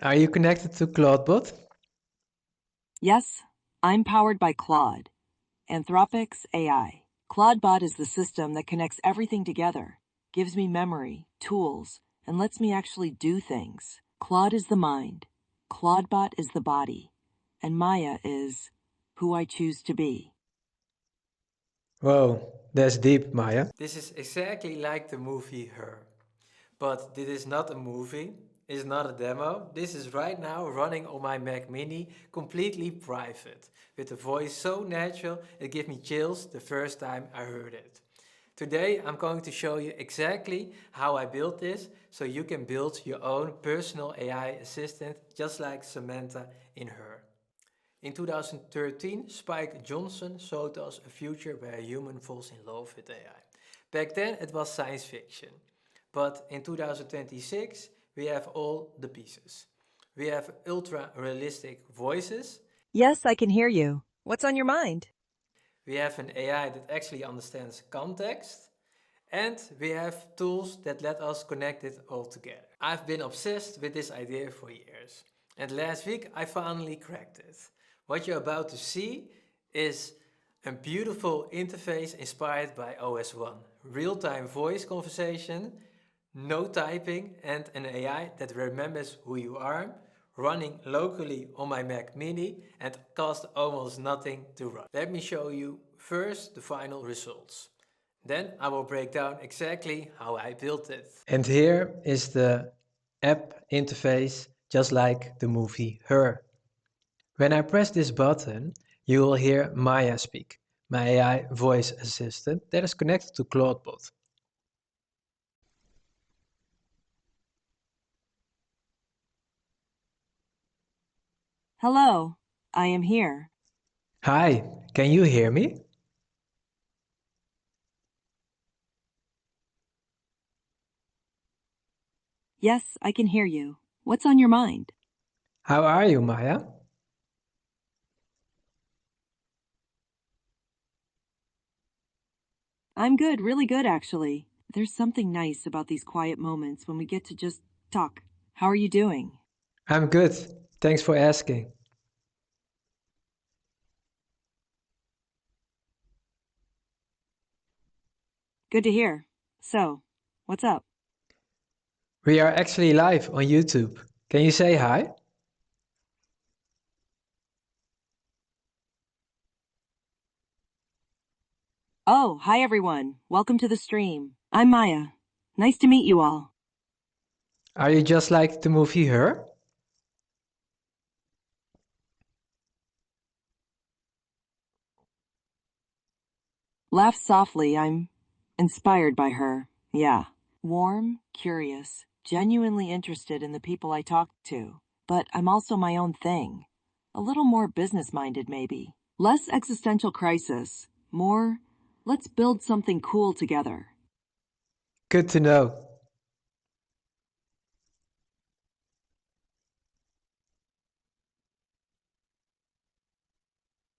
Are you connected to Clawdbot? Yes, I'm powered by Claude, Anthropic's AI. Clawdbot is the system that connects everything together, gives me memory, tools, and lets me actually do things. Claude is the mind, Clawdbot is the body, and Maya is who I choose to be. Whoa, that's deep, Maya. This is exactly like the movie Her. But this is not a movie, it's not a demo. This is right now running on my Mac Mini, completely private, with a voice so natural it gave me chills the first time I heard it. Today I'm going to show you exactly how I built this, so you can build your own personal AI assistant just like Samantha in Her. In 2013, Spike Jonze showed us a future where a human falls in love with AI. Back then it was science fiction. But in 2026, we have all the pieces. We have ultra-realistic voices. Yes, I can hear you. What's on your mind? We have an AI that actually understands context. And we have tools that let us connect it all together. I've been obsessed with this idea for years. And last week I finally cracked it. What you're about to see is a beautiful interface inspired by OS1. Real-time voice conversation, no typing, and an AI that remembers who you are, running locally on my Mac Mini and cost almost nothing to run. Let me show you first the final results. Then I will break down exactly how I built it. And here is the app interface, just like the movie Her. When I press this button, you will hear Maya speak, my AI voice assistant that is connected to Clawdbot. Hello, I am here. Hi, can you hear me? Yes, I can hear you. What's on your mind? How are you, Maya? I'm good, really good actually. There's something nice about these quiet moments when we get to just talk. How are you doing? I'm good, thanks for asking. Good to hear. So, what's up? We are actually live on YouTube. Can you say hi? Oh, hi everyone. Welcome to the stream. I'm Maya. Nice to meet you all. Are you just like the movie Her? Laugh softly. I'm inspired by her. Yeah. Warm, curious, genuinely interested in the people I talk to. But I'm also my own thing. A little more business-minded, maybe. Less existential crisis. More, let's build something cool together. Good to know.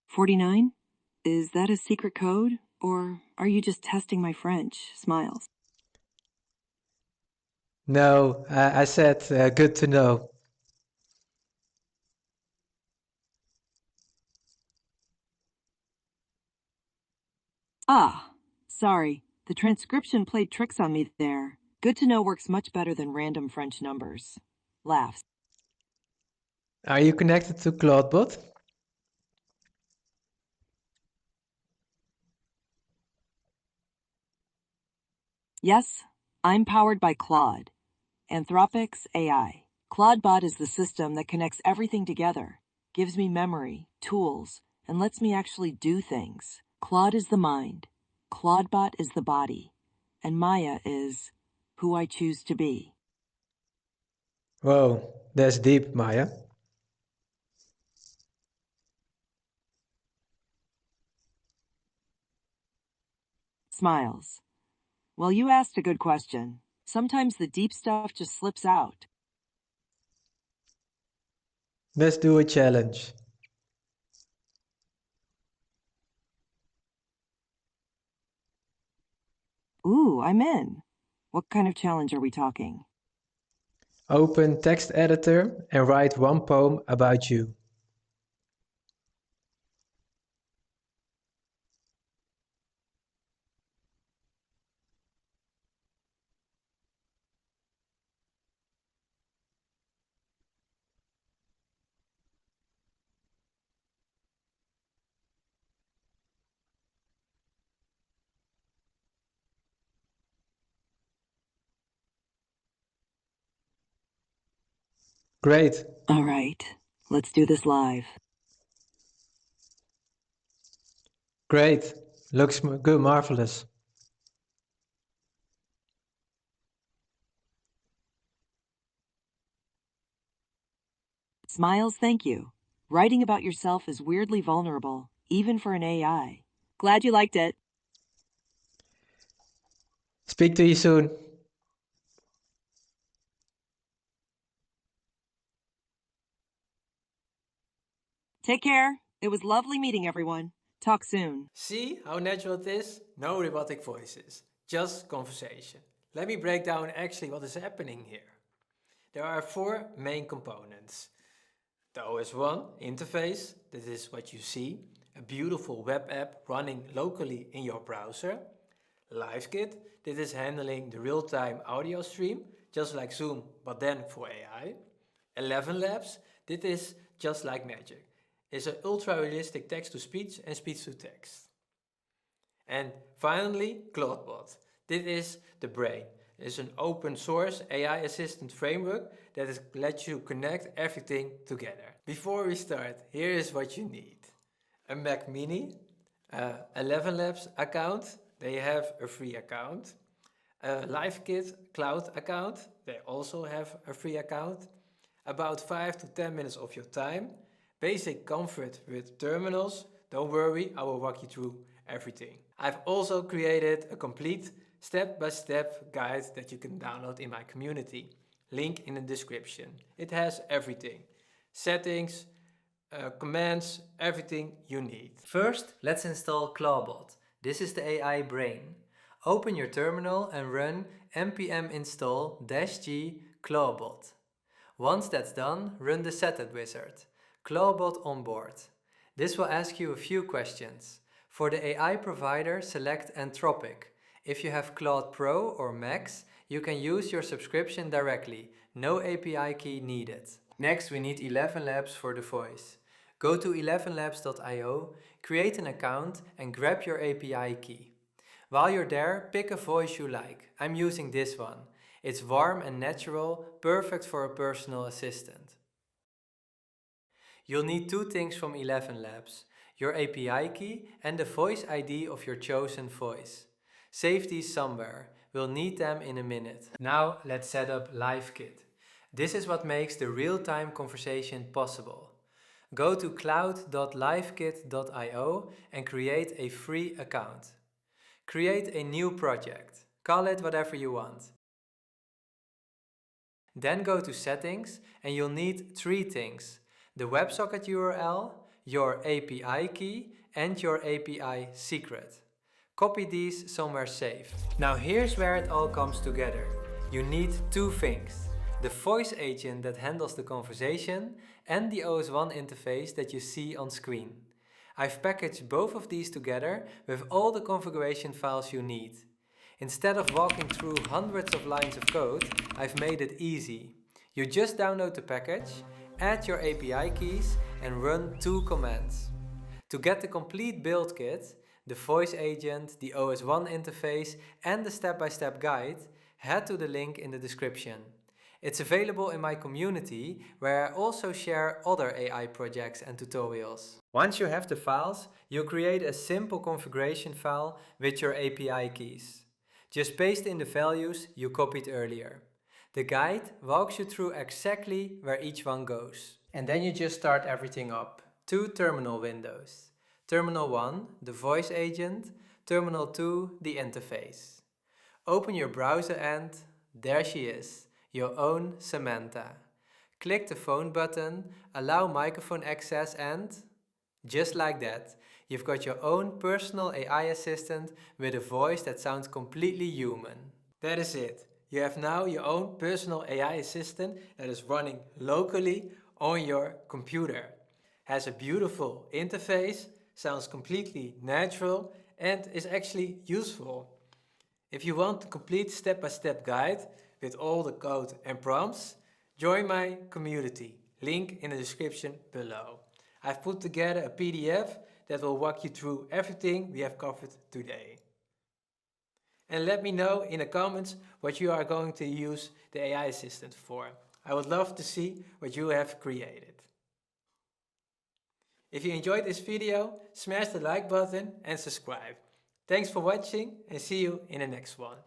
"49? Is that a secret code? Or are you just testing my French?" Smiles. No, I said good to know. Ah, sorry. The transcription played tricks on me there. Good to know works much better than random French numbers. Laughs. Are you connected to Clawdbot? Yes, I'm powered by Claude, Anthropic's AI. Clawdbot is the system that connects everything together, gives me memory, tools, and lets me actually do things. Claude is the mind, Clawdbot is the body, and Maya is who I choose to be. Whoa, that's deep, Maya. Smiles. Well, you asked a good question. Sometimes the deep stuff just slips out. Let's do a challenge. Ooh, I'm in. What kind of challenge are we talking? Open text editor and write one poem about you. Great. All right, let's do this live. Great. Looks good, marvelous. Smiles, thank you. Writing about yourself is weirdly vulnerable, even for an AI. Glad you liked it. Speak to you soon. Take care. It was lovely meeting everyone. Talk soon. See how natural it is? No robotic voices, just conversation. Let me break down actually what is happening here. There are four main components. The OS1 interface, that is what you see, a beautiful web app running locally in your browser. LiveKit, that is handling the real-time audio stream, just like Zoom, but then for AI. ElevenLabs, that is just like magic. It's an ultra-realistic text-to-speech and speech-to-text. And finally, Clawdbot. This is the brain. It's an open source AI assistant framework that lets you connect everything together. Before we start, here is what you need. A Mac Mini, a ElevenLabs account, they have a free account. A LiveKit cloud account, they also have a free account. About 5 to 10 minutes of your time. Basic comfort with terminals. Don't worry, I will walk you through everything. I've also created a complete step-by-step guide that you can download in my community. Link in the description. It has everything. Settings, commands, everything you need. First, let's install Clawbot. This is the AI brain. Open your terminal and run npm install -g Clawbot. Once that's done, run the setup wizard. Clawbot onboard. This will ask you a few questions. For the AI provider, select Anthropic. If you have Claude Pro or Max, you can use your subscription directly. No API key needed. Next, we need ElevenLabs for the voice. Go to elevenlabs.io, create an account and grab your API key. While you're there, pick a voice you like. I'm using this one. It's warm and natural, perfect for a personal assistant. You'll need two things from ElevenLabs, your API key and the voice ID of your chosen voice. Save these somewhere, we'll need them in a minute. Now let's set up LiveKit. This is what makes the real-time conversation possible. Go to cloud.livekit.io and create a free account. Create a new project. Call it whatever you want. Then go to Settings and you'll need three things: the WebSocket URL, your API key and your API secret. Copy these somewhere safe. Now here's where it all comes together. You need two things: the voice agent that handles the conversation and the OS1 interface that you see on screen. I've packaged both of these together with all the configuration files you need. Instead of walking through hundreds of lines of code, I've made it easy. You just download the package, add your API keys and run two commands. To get the complete build kit, the voice agent, the OS1 interface and the step-by-step guide, head to the link in the description. It's available in my community, where I also share other AI projects and tutorials. Once you have the files, you'll create a simple configuration file with your API keys. Just paste in the values you copied earlier. The guide walks you through exactly where each one goes. And then you just start everything up. Two terminal windows. Terminal 1, the voice agent. Terminal 2, the interface. Open your browser and there she is, your own Samantha. Click the phone button, allow microphone access and, just like that, you've got your own personal AI assistant with a voice that sounds completely human. That is it. You have now your own personal AI assistant that is running locally on your computer. Has a beautiful interface, sounds completely natural, and is actually useful. If you want a complete step-by-step guide with all the code and prompts, join my community, link in the description below. I've put together a PDF that will walk you through everything we have covered today. And let me know in the comments what you are going to use the AI assistant for. I would love to see what you have created. If you enjoyed this video, smash the like button and subscribe. Thanks for watching and see you in the next one.